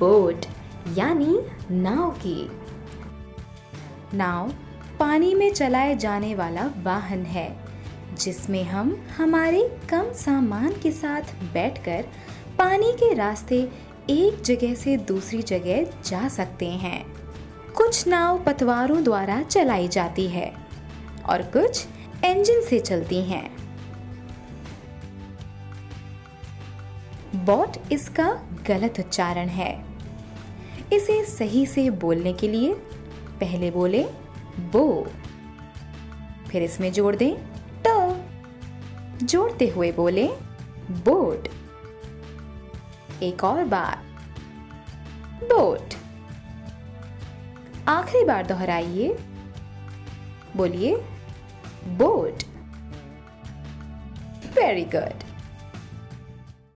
Boat यानी नाव की। नाव पानी में चलाए जाने वाला वाहन है जिसमें हम हमारे कम सामान के साथ बैठकर पानी के रास्ते एक जगह से दूसरी जगह जा सकते हैं। कुछ नाव पतवारों द्वारा चलाई जाती है और कुछ इंजन से चलती हैं। बोट इसका गलत उच्चारण है। इसे सही से बोलने के लिए पहले बोले बो, फिर इसमें जोड़ दें ट। जोड़ते हुए बोले बोट। एक और बार बोट। आखिरी बार दोहराइए, बोलिए बोट। Very good.